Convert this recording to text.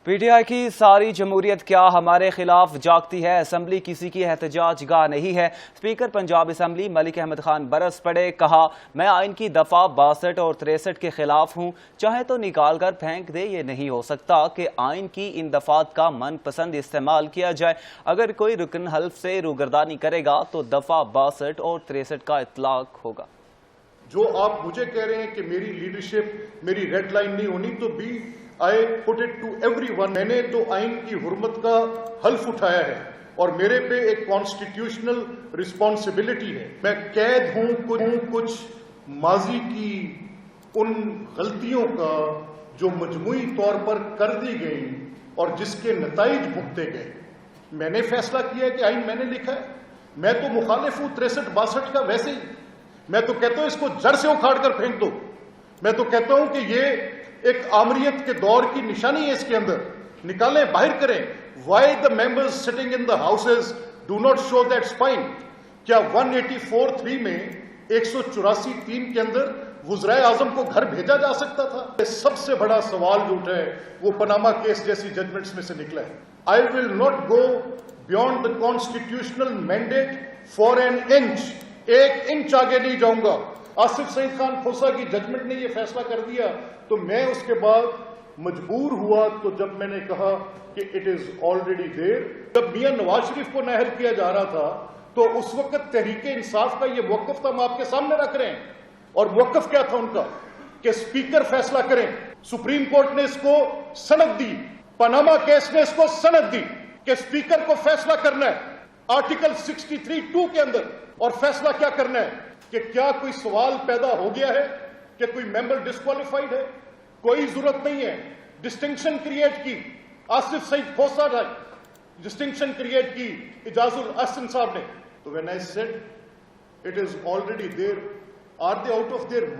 P T I کی ساری جمہوریت کیا ہمارے خلاف جاگتی ہے؟ اسمبلی کسی کی احتجاج گاہ نہیں ہے۔ اسپیکر پنجاب اسمبلی ملک احمد خان برس پڑے، کہا میں آئین کی دفعہ 62 اور 63 کے خلاف ہوں، چاہے تو نکال کر پھینک دے۔ یہ نہیں ہو سکتا کہ آئین کی ان دفعات کا من پسند استعمال کیا جائے۔ اگر کوئی رکن حلف سے روگردانی کرے گا تو دفعہ 62 اور 63 کا اطلاق ہوگا۔ جو آپ مجھے کہہ رہے ہیں کہ میری لیڈرشپ میری ریڈ لائن نہیں ہونی، تو بھی I put it to everyone۔ میں نے تو آئین کی حرمت کا حلف اٹھایا ہے اور میرے پہ ایک کانسٹیٹیوشنل رسپانسبلٹی ہے۔ میں قید ہوں کچھ ماضی کی ان غلطیوں کا جو مجموعی طور پر کر دی گئی اور جس کے نتائج بھگتے گئے۔ میں نے فیصلہ کیا ہے کہ آئین میں نے لکھا ہے، میں تو مخالف ہوں 63-62 کا ویسے ہی۔ میں تو کہتا ہوں اس کو جڑ سے اکھاڑ کر پھینک دو۔ میں تو کہتا ہوں کہ یہ ایک آمریت کے دور کی نشانی ہے، اس کے اندر نکالیں، باہر کریں۔ Why the members sitting in the houses do not show that spine؟ کیا 184(3) میں 184(3) کے اندر وزرائے اعظم کو گھر بھیجا جا سکتا تھا؟ سب سے بڑا سوال جو اٹھا ہے وہ پاناما کیس جیسی ججمنٹس میں سے نکلا ہے۔ I will not go beyond the constitutional mandate for an inch۔ 1 inch آگے نہیں جاؤں گا۔ آصف سعید خان کھوسہ کی ججمنٹ نے یہ فیصلہ کر دیا تو میں اس کے بعد مجبور ہوا، تو جب میں نے کہا کہ اٹ از آلریڈی دیر، جب میاں نواز شریف کو نااہل کیا جا رہا تھا تو اس وقت تحریک انصاف کا یہ موقف تھا، ہم آپ کے سامنے رکھ رہے ہیں۔ اور موقف کیا تھا ان کا کہ اسپیکر فیصلہ کریں۔ سپریم کورٹ نے اس کو سند دی، پاناما کیس نے اس کو سند دی کہ اسپیکر کو فیصلہ کرنا ہے آرٹیکل 63(2) کے اندر۔ اور فیصلہ کیا کرنا ہے کہ کیا کوئی سوال پیدا ہو گیا ہے کہ کوئی ممبر ڈسکوالیفائڈ ہے؟ کوئی ضرورت نہیں ہے۔ ڈسٹنکشن کریٹ کی آصف سعید کھوسہ نے، ڈسٹنکشن کریٹ کی اعجاز الاحسن صاحب نے۔ تو when I said it is already there, are they out of their